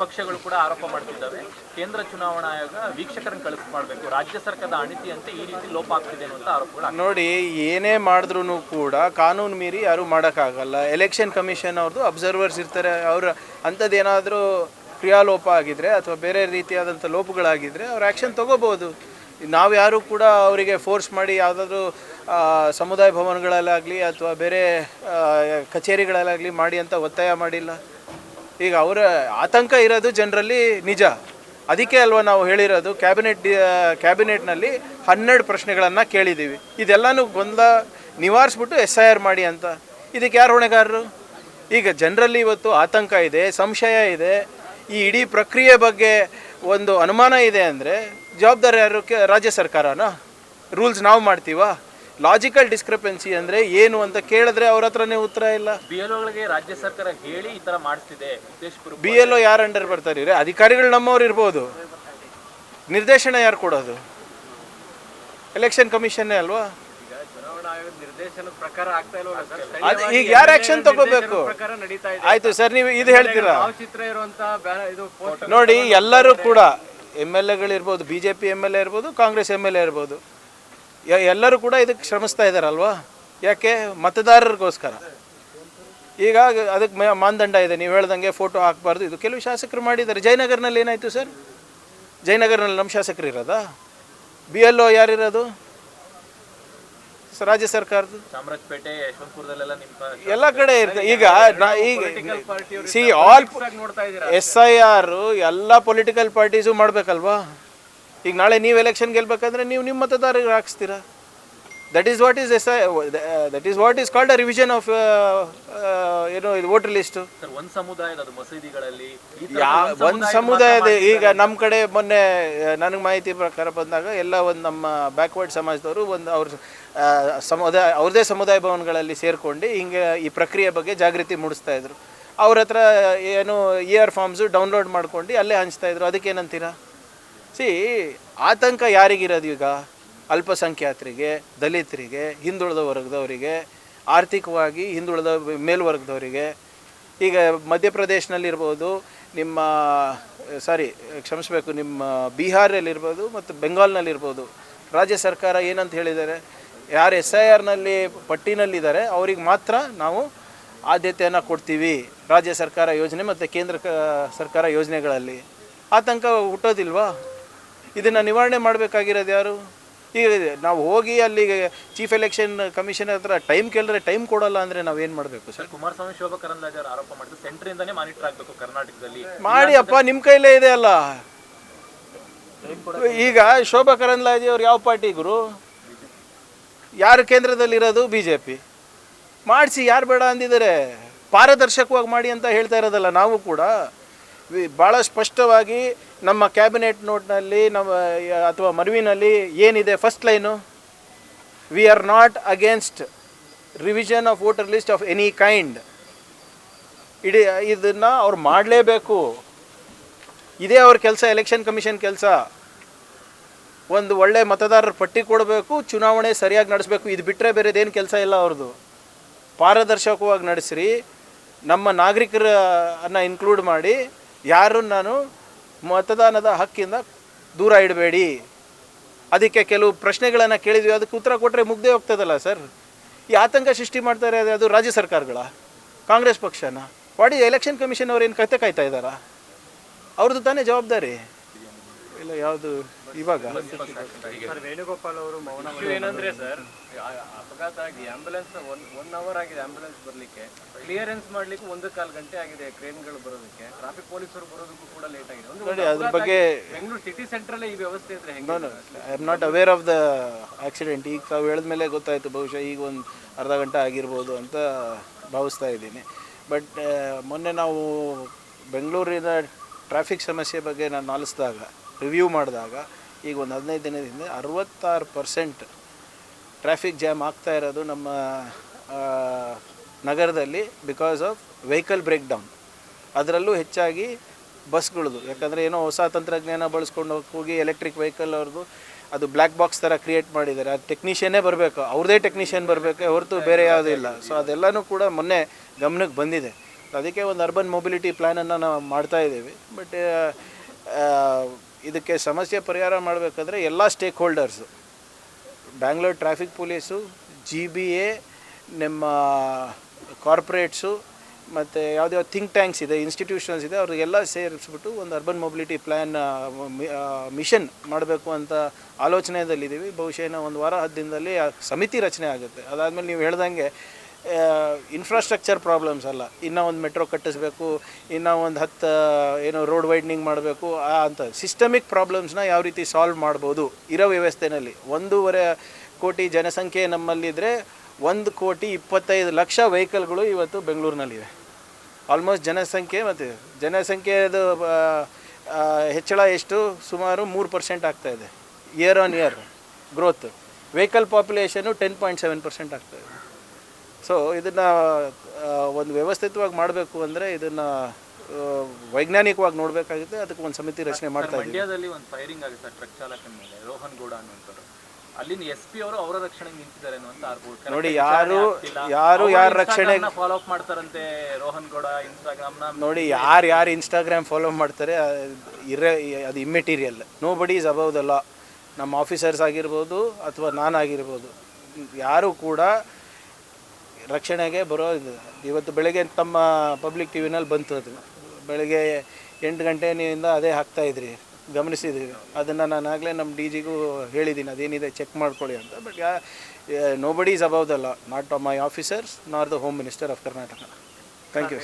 ವಿಪಕ್ಷಗಳು ಕೂಡ ಆರೋಪ ಮಾಡ್ತಿದ್ದಾವೆ. ಕೇಂದ್ರ ಚುನಾವಣಾ ಆಯೋಗ ವೀಕ್ಷಕರನ್ನು ಮಾಡಬೇಕು, ರಾಜ್ಯ ಸರ್ಕಾರದ ಅಣಿತಿಯಂತೆ ಈ ರೀತಿ ಲೋಪ ಆಗ್ತಿದೆ ಅನ್ನುವಂಥ ಆರೋಪಗಳು. ನೋಡಿ, ಏನೇ ಮಾಡಿದ್ರೂ ಕೂಡ ಕಾನೂನು ಮೀರಿ ಯಾರೂ ಮಾಡೋಕ್ಕಾಗಲ್ಲ. ಎಲೆಕ್ಷನ್ ಕಮಿಷನ್ ಅವ್ರದ್ದು ಅಬ್ಸರ್ವರ್ಸ್ ಇರ್ತಾರೆ. ಅವರು ಅಂಥದ್ದೇನಾದರೂ ಕ್ರಿಯಾಲೋಪ ಆಗಿದ್ರೆ ಅಥವಾ ಬೇರೆ ರೀತಿಯಾದಂಥ ಲೋಪಗಳಾಗಿದ್ದರೆ ಅವ್ರು ಆ್ಯಕ್ಷನ್ ತೊಗೋಬೋದು. ನಾವು ಯಾರೂ ಕೂಡ ಅವರಿಗೆ ಫೋರ್ಸ್ ಮಾಡಿ ಯಾವುದಾದ್ರೂ ಸಮುದಾಯ ಭವನಗಳಲ್ಲಾಗಲಿ ಅಥವಾ ಬೇರೆ ಕಚೇರಿಗಳಲ್ಲಾಗಲಿ ಮಾಡಿ ಅಂತ ಒತ್ತಾಯ ಮಾಡಿಲ್ಲ. ಈಗ ಅವರ ಆತಂಕ ಇರೋದು ಜನರಲ್ಲಿ ನಿಜ. ಅದಕ್ಕೆ ಅಲ್ವಾ ನಾವು ಹೇಳಿರೋದು ಕ್ಯಾಬಿನೆಟ್ನಲ್ಲಿ 12 ಪ್ರಶ್ನೆಗಳನ್ನು ಕೇಳಿದ್ದೀವಿ. ಇದೆಲ್ಲನೂ ಗೊಂದಲ ನಿವಾರಿಸ್ಬಿಟ್ಟು SIR ಮಾಡಿ ಅಂತ. ಇದಕ್ಕೆ ಯಾರು ಹೊಣೆಗಾರರು? ಈಗ ಜನರಲ್ಲಿ ಇವತ್ತು ಆತಂಕ ಇದೆ, ಸಂಶಯ ಇದೆ, ಈ ಇಡೀ ಪ್ರಕ್ರಿಯೆ ಬಗ್ಗೆ ಒಂದು ಅನುಮಾನ ಇದೆ ಅಂದರೆ ಜವಾಬ್ದಾರಿ ಯಾರು? ರಾಜ್ಯ ಸರ್ಕಾರನ? ರೂಲ್ಸ್ ನಾವು ಮಾಡ್ತೀವಾ? ಲಾಜಿಕಲ್ ಡಿಸ್ಕ್ರಿಪೆನ್ಸಿ ಅಂದರೆ ಏನು ಅಂತ ಕೇಳಿದ್ರೆ ಅವ್ರ ಹತ್ರನೇ ಉತ್ತರ ಇಲ್ಲ. BLOಗಳಿಗೆ ರಾಜ್ಯ ಸರ್ಕಾರ ಹೇಳಿ ಈ ಥರ ಮಾಡ್ತಿದೆ. BLO ಯಾರು ಅಂಡರ್ ಬರ್ತಾರೆ? ಅಧಿಕಾರಿಗಳು ನಮ್ಮವ್ರು ಇರ್ಬೋದು, ನಿರ್ದೇಶನ ಯಾರು ಕೊಡೋದು? ಎಲೆಕ್ಷನ್ ಕಮಿಷನ್ನೇ ಅಲ್ವಾ? ಈಗ ಯಾರು ಆಕ್ಷನ್ ತಗೋಬೇಕು? ಆಯ್ತು ಸರ್, ನೀವು ಇದು ಹೇಳ್ತೀರಾ? ನೋಡಿ, ಎಲ್ಲರೂ ಕೂಡ MLAಗಳಿರ್ಬೋದು, BJP MLA ಇರ್ಬೋದು, ಕಾಂಗ್ರೆಸ್ MLA ಇರ್ಬೋದು, ಎಲ್ಲರೂ ಕೂಡ ಇದಕ್ಕೆ ಶ್ರಮಿಸ್ತಾ ಇದ್ದಾರಲ್ವಾ? ಯಾಕೆ? ಮತದಾರರಿಗೋಸ್ಕರ. ಈಗ ಅದಕ್ಕೆ ಮಾನದಂಡ ಇದೆ. ನೀವು ಹೇಳ್ದಂಗೆ ಫೋಟೋ ಹಾಕಬಾರ್ದು. ಇದು ಕೆಲವು ಶಾಸಕರು ಮಾಡಿದ್ದಾರೆ. ಜಯನಗರ್ನಲ್ಲಿ ಏನಾಯಿತು ಸರ್? ಜಯನಗರ್ನಲ್ಲಿ ನಮ್ಮ ಶಾಸಕರು ಇರೋದಾ? BLO ಯಾರಿರೋದು? ರಾಜ್ಯ ಸರ್ಕಾರದ್ದು. ಚಾಮರಾಜಪೇಟೆ, ಯಶವಂತಪುರದಲ್ಲೆಲ್ಲ ಎಲ್ಲ ಕಡೆ ಇರ್ತದೆ. ಈಗ ಸಿ ಆಲ್ SIR ಎಲ್ಲ ಪೊಲಿಟಿಕಲ್ ಪಾರ್ಟೀಸು ಮಾಡಬೇಕಲ್ವಾ? ಈಗ ನಾಳೆ ನೀವು ಎಲೆಕ್ಷನ್ ಗೆಲ್ಬೇಕಂದ್ರೆ ನೀವು ನಿಮ್ಮ ಮತದಾರರಿಗೆ ಹಾಕ್ಸ್ತೀರಾ. That is what is called a revision of ಏನು ಇದು ವೋಟರ್ ಲಿಸ್ಟು. ಒಂದು ಸಮುದಾಯದ ಮಸೀದಿಗಳಲ್ಲಿ ಒಂದು ಸಮುದಾಯದ. ಈಗ ನಮ್ಮ ಕಡೆ ಮೊನ್ನೆ ನನಗೆ ಮಾಹಿತಿ ಪ್ರಕಾರ ಬಂದಾಗ ಎಲ್ಲ ಒಂದು ನಮ್ಮ ಬ್ಯಾಕ್ವರ್ಡ್ ಸಮಾಜದವರು ಒಂದು ಅವ್ರದ್ದೇ ಸಮುದಾಯ ಭವನಗಳಲ್ಲಿ ಸೇರ್ಕೊಂಡು ಹಿಂಗೆ ಈ ಪ್ರಕ್ರಿಯೆ ಬಗ್ಗೆ ಜಾಗೃತಿ ಮೂಡಿಸ್ತಾಯಿದ್ರು. ಅವ್ರ ಹತ್ರ ಏನು ER ಫಾರ್ಮ್ಸು ಡೌನ್ಲೋಡ್ ಮಾಡ್ಕೊಂಡು ಅಲ್ಲೇ ಹಂಚ್ತಾಯಿದ್ರು. ಅದಕ್ಕೇನಂತೀರಾ? ಆತಂಕ ಯಾರಿಗಿರೋದು? ಈಗ ಅಲ್ಪಸಂಖ್ಯಾತರಿಗೆ, ದಲಿತರಿಗೆ, ಹಿಂದುಳಿದ ವರ್ಗದವರಿಗೆ, ಆರ್ಥಿಕವಾಗಿ ಹಿಂದುಳಿದ ಮೇಲ್ವರ್ಗದವರಿಗೆ. ಈಗ ಮಧ್ಯಪ್ರದೇಶನಲ್ಲಿರ್ಬೋದು, ನಿಮ್ಮ ಬಿಹಾರಲ್ಲಿರ್ಬೋದು ಮತ್ತು ಬೆಂಗಾಲ್ನಲ್ಲಿರ್ಬೋದು, ರಾಜ್ಯ ಸರ್ಕಾರ ಏನಂತ ಹೇಳಿದ್ದಾರೆ? ಯಾರು SIRನಲ್ಲಿ ಪಟ್ಟಿನಲ್ಲಿದ್ದಾರೆ ಅವ್ರಿಗೆ ಮಾತ್ರ ನಾವು ಆದ್ಯತೆಯನ್ನು ಕೊಡ್ತೀವಿ ರಾಜ್ಯ ಸರ್ಕಾರ ಯೋಜನೆ ಮತ್ತು ಕೇಂದ್ರ ಸರ್ಕಾರ ಯೋಜನೆಗಳಲ್ಲಿ. ಆತಂಕ ಹುಟ್ಟೋದಿಲ್ವಾ? ಇದನ್ನು ನಿವಾರಣೆ ಮಾಡಬೇಕಾಗಿರೋದು ಯಾರು? ಈಗ ನಾವು ಹೋಗಿ ಅಲ್ಲಿಗೆ ಚೀಫ್ ಎಲೆಕ್ಷನ್ ಕಮಿಷನರ್ ಹತ್ರ ಟೈಮ್ ಕೇಳಿದ್ರೆ ಟೈಮ್ ಕೊಡೋಲ್ಲ ಅಂದರೆ ನಾವೇನು ಮಾಡಬೇಕು ಸರ್? ಕುಮಾರಸ್ವಾಮಿ, ಶೋಭಾ ಕರಂದ್ಲಾಜೆ ಅವರು ಆರೋಪ ಮಾಡಿದ್ರು ಸೆಂಟ್ರಿಂದನೇ ಮಾನಿಟರ್ ಆಗಬೇಕು ಕರ್ನಾಟಕದಲ್ಲಿ. ಮಾಡಿ ಅಪ್ಪ, ನಿಮ್ಮ ಕೈಲೇ ಇದೆ ಅಲ್ಲ. ಈಗ ಶೋಭಾ ಕರಂದ್ಲಾಜೆ ಅವ್ರು ಯಾವ ಪಾರ್ಟಿ ಗುರು? ಯಾರು ಕೇಂದ್ರದಲ್ಲಿರೋದು? BJP. ಮಾಡಿಸಿ, ಯಾರು ಬೇಡ ಅಂದಿದ್ದಾರೆ? ಪಾರದರ್ಶಕವಾಗಿ ಮಾಡಿ ಅಂತ ಹೇಳ್ತಾ ಇರೋದಲ್ಲ ನಾವು ಕೂಡ. ಭಾಳ ಸ್ಪಷ್ಟವಾಗಿ ನಮ್ಮ ಕ್ಯಾಬಿನೆಟ್ ನೋಟ್ನಲ್ಲಿ ಅಥವಾ ಮನವಿನಲ್ಲಿ ಏನಿದೆ? First line, we are not against revision of voter list of any kind. ಇದನ್ನು ಅವ್ರು ಮಾಡಲೇಬೇಕು. ಇದೇ ಅವ್ರ ಕೆಲಸ, ಎಲೆಕ್ಷನ್ ಕಮಿಷನ್ ಕೆಲಸ. ಒಂದು ಒಳ್ಳೆ ಮತದಾರರ ಪಟ್ಟಿ ಕೊಡಬೇಕು, ಚುನಾವಣೆ ಸರಿಯಾಗಿ ನಡೆಸಬೇಕು. ಇದು ಬಿಟ್ಟರೆ ಬೇರೆದೇನು ಕೆಲಸ ಇಲ್ಲ ಅವ್ರದ್ದು. ಪಾರದರ್ಶಕವಾಗಿ ನಡೆಸ್ರಿ, ನಮ್ಮ ನಾಗರಿಕರನ್ನು ಇನ್ಕ್ಲೂಡ್ ಮಾಡಿ, ಯಾರನ್ನು ಮತದಾನದ ಹಕ್ಕಿಂದ ದೂರ ಇಡಬೇಡಿ. ಅದಕ್ಕೆ ಕೆಲವು ಪ್ರಶ್ನೆಗಳನ್ನು ಕೇಳಿದ್ವಿ, ಅದಕ್ಕೆ ಉತ್ತರ ಕೊಟ್ಟರೆ ಮುಗ್ದೇ ಹೋಗ್ತದಲ್ಲ ಸರ್. ಈ ಆತಂಕ ಸೃಷ್ಟಿ ಮಾಡ್ತಾರೆ ಅದು ರಾಜ್ಯ ಸರ್ಕಾರಗಳ, ಕಾಂಗ್ರೆಸ್ ಪಕ್ಷನ. ವಾಡಿ ಎಲೆಕ್ಷನ್ ಕಮಿಷನ್ ಅವ್ರು ಏನು ಕತೆ ಕಾಯ್ತಾ ಇದ್ದಾರಾ? ಅವ್ರದ್ದು ತಾನೇ ಜವಾಬ್ದಾರಿ ಇಲ್ಲ ಯಾವುದು? ಇವಾಗ ವೇಣುಗೋಪಾಲ್ ಅವರು ಏನಂದ್ರೆ ಸರ್, ಅಪಘಾತ ಆಗಿ ಆಂಬ್ಯುಲೆನ್ಸ್ 1 ಅವರ್ ಆಗಿದೆ ಆಂಬ್ಯುಲೆನ್ಸ್ ಬರಲಿಕ್ಕೆ, ಕ್ಲಿಯರೆನ್ಸ್ ಮಾಡಲಿಕ್ಕೆ 1.25 ಗಂಟೆ ಆಗಿದೆ ಕ್ರೇನ್ಗಳು ಬರೋದಕ್ಕೆ, ಟ್ರಾಫಿಕ್ ಪೊಲೀಸರು ಬರೋದಕ್ಕೂ ಕೂಡ ಲೇಟ್ ಆಗಿದೆ. ನೋಡಿ, ಅದ್ರ ಬಗ್ಗೆ ಬೆಂಗಳೂರು ಸಿಟಿ ಸೆಂಟ್ರಲ್ಲೇ ಈ ವ್ಯವಸ್ಥೆ ಇದ್ರೆ ಹೆಂಗೆ? I am not aware of the accident. ಈಗ ತಾವು ಹೇಳಿದ್ಮೇಲೆ ಗೊತ್ತಾಯಿತು, ಬಹುಶಃ ಈಗ ಒಂದು ಅರ್ಧ ಗಂಟೆ ಆಗಿರ್ಬೋದು ಅಂತ ಭಾವಿಸ್ತಾ ಇದ್ದೀನಿ. ಬಟ್ ಮೊನ್ನೆ ನಾವು ಬೆಂಗಳೂರಿನ ಟ್ರಾಫಿಕ್ ಸಮಸ್ಯೆ ಬಗ್ಗೆ ನಾನು ಆಲಿಸಿದಾಗ, ರಿವ್ಯೂ ಮಾಡಿದಾಗ, ಈಗ ಒಂದು 15 ದಿನದಿಂದ 66% ಟ್ರಾಫಿಕ್ ಜಾಮ್ ಆಗ್ತಾ ಇರೋದು ನಮ್ಮ ನಗರದಲ್ಲಿ because of vehicle break down. ಅದರಲ್ಲೂ ಹೆಚ್ಚಾಗಿ ಬಸ್ಗಳದು. ಯಾಕಂದರೆ ಏನೋ ಹೊಸ ತಂತ್ರಜ್ಞಾನ ಬಳಸ್ಕೊಂಡು ಹೋಗಿ ಎಲೆಕ್ಟ್ರಿಕ್ ವೆಹಿಕಲ್ ಅವ್ರದ್ದು ಅದು ಬ್ಲ್ಯಾಕ್ ಬಾಕ್ಸ್ ಥರ ಕ್ರಿಯೇಟ್ ಮಾಡಿದ್ದಾರೆ. ಅದು ಟೆಕ್ನಿಷಿಯನ್ನೇ ಬರಬೇಕು, ಅವ್ರದ್ದೇ ಟೆಕ್ನಿಷಿಯನ್ ಬರಬೇಕು ಹೊರತು ಬೇರೆ ಯಾವುದೂ ಇಲ್ಲ. ಸೊ ಅದೆಲ್ಲನೂ ಕೂಡ ಮೊನ್ನೆ ಗಮನಕ್ಕೆ ಬಂದಿದೆ. ಅದಕ್ಕೆ ಒಂದು ಅರ್ಬನ್ ಮೊಬಿಲಿಟಿ ಪ್ಲ್ಯಾನನ್ನು ನಾವು ಮಾಡ್ತಾ ಇದ್ದೀವಿ. ಬಟ್ ಇದಕ್ಕೆ ಸಮಸ್ಯೆ ಪರಿಹಾರ ಮಾಡಬೇಕಾದ್ರೆ ಎಲ್ಲ stake holders, Bangalore traffic police, GBA, ನಿಮ್ಮ ಕಾರ್ಪೊರೇಟ್ಸು ಮತ್ತು ಯಾವುದ್ಯಾವ ಥಿಂಕ್ ಟ್ಯಾಂಕ್ಸ್ ಇದೆ, ಇನ್ಸ್ಟಿಟ್ಯೂಷನ್ಸ್ ಇದೆ, ಅವ್ರಿಗೆಲ್ಲ ಸೇರಿಸ್ಬಿಟ್ಟು ಒಂದು ಅರ್ಬನ್ ಮೊಬಿಲಿಟಿ ಪ್ಲ್ಯಾನ್ ಮಿಷನ್ ಮಾಡಬೇಕು ಅಂತ ಆಲೋಚನೆಯಲ್ಲಿದ್ದೀವಿ. ಬಹುಶಃ ಇನ್ನು 1 ವಾರ 10 ದಿನದಲ್ಲಿ ಆ ಸಮಿತಿ ರಚನೆ ಆಗುತ್ತೆ. ಅದಾದಮೇಲೆ ನೀವು ಹೇಳ್ದಂಗೆ ಇನ್ಫ್ರಾಸ್ಟ್ರಕ್ಚರ್ ಪ್ರಾಬ್ಲಮ್ಸ್ ಅಲ್ಲ, ಇನ್ನೂ ಒಂದು ಮೆಟ್ರೋ ಕಟ್ಟಿಸ್ಬೇಕು, ಇನ್ನೂ ಒಂದು 10 ಏನೋ ರೋಡ್ ವೈಡ್ನಿಂಗ್ ಮಾಡಬೇಕು ಅಂತ ಸಿಸ್ಟಮಿಕ್ ಪ್ರಾಬ್ಲಮ್ಸ್ನ ಯಾವ ರೀತಿ ಸಾಲ್ವ್ ಮಾಡ್ಬೋದು ಇರೋ ವ್ಯವಸ್ಥೆಯಲ್ಲಿ. 1.5 ಕೋಟಿ ಜನಸಂಖ್ಯೆ ನಮ್ಮಲ್ಲಿದ್ದರೆ 1,25,00,000 ವೆಹಿಕಲ್ಗಳು ಇವತ್ತು ಬೆಂಗಳೂರಿನಲ್ಲಿವೆ. ಆಲ್ಮೋಸ್ಟ್ ಜನಸಂಖ್ಯೆದು ಹೆಚ್ಚಳ ಎಷ್ಟು, ಸುಮಾರು 3% ಆಗ್ತಾಯಿದೆ year on year growth. Vehicle population 10.7% ಆಗ್ತಾಯಿದೆ. ಸೊ ಇದನ್ನು ಒಂದು ವ್ಯವಸ್ಥಿತವಾಗಿ ಮಾಡಬೇಕು ಅಂದರೆ ಇದನ್ನು ವೈಜ್ಞಾನಿಕವಾಗಿ ನೋಡಬೇಕಾಗುತ್ತೆ. ಅದಕ್ಕೆ ಒಂದು ಸಮಿತಿ ರಚನೆ ಮಾಡ್ತಾ ಇದ್ದೀವಿ. ಮಂಡ್ಯದಲ್ಲಿ ಒಂದು ಫೈರಿಂಗ್ ಆಗುತ್ತೆ ಟ್ರಕ್ ಚಾಲಕನ ಮೇಲೆ, ರೋಹನ್ ಗೌಡ ಅನ್ನುವಂಥವ್ರು. ಅಲ್ಲಿನ SP ಅವರು ಅವರ ರಕ್ಷಣೆಗೆ ನಿಂತಿದ್ದಾರೆ ಅನ್ನುವಂಥ ಆರ್ಬೋದು. ನೋಡಿ, ಯಾರು ರಕ್ಷಣೆಗೆ ಫಾಲೋ ಅಪ್ ಮಾಡ್ತಾರಂತೆ ರೋಹನ್ ಗೌಡ ಇನ್ಸ್ಟಾಗ್ರಾಮ್ನ. ನೋಡಿ, ಯಾರು ಇನ್ಸ್ಟಾಗ್ರಾಮ್ ಫಾಲೋ ಮಾಡ್ತಾರೆ ಅದು ಇಮ್ಮೆಟೀರಿಯಲ್. ನೋ ಬಡಿ ಈಸ್ ಅಬೌವ್ ದ ಲಾ. ನಮ್ಮ ಆಫೀಸರ್ಸ್ ಆಗಿರ್ಬೋದು ಅಥವಾ ನಾನಾಗಿರ್ಬೋದು, ಯಾರು ಕೂಡ ರಕ್ಷಣೆಗೆ ಬರೋ ಇವತ್ತು ಬೆಳಗ್ಗೆ ತಮ್ಮ ಪಬ್ಲಿಕ್ ಟಿವಿನಲ್ಲಿ ಬಂತು, ಅದು ಬೆಳಗ್ಗೆ 8 ಗಂಟೆಯಿಂದ ಅದೇ ಹಾಕ್ತಾಯಿದ್ರಿ, ಗಮನಿಸಿದ್ದೀವಿ. ಅದನ್ನು ನಾನು ಆಗಲೇ ನಮ್ಮ DGಗೂ ಹೇಳಿದ್ದೀನಿ, ಅದೇನಿದೆ ಚೆಕ್ ಮಾಡ್ಕೊಳ್ಳಿ ಅಂತ. But nobody is above the law, not my officers nor the home minister of Karnataka. Thank you.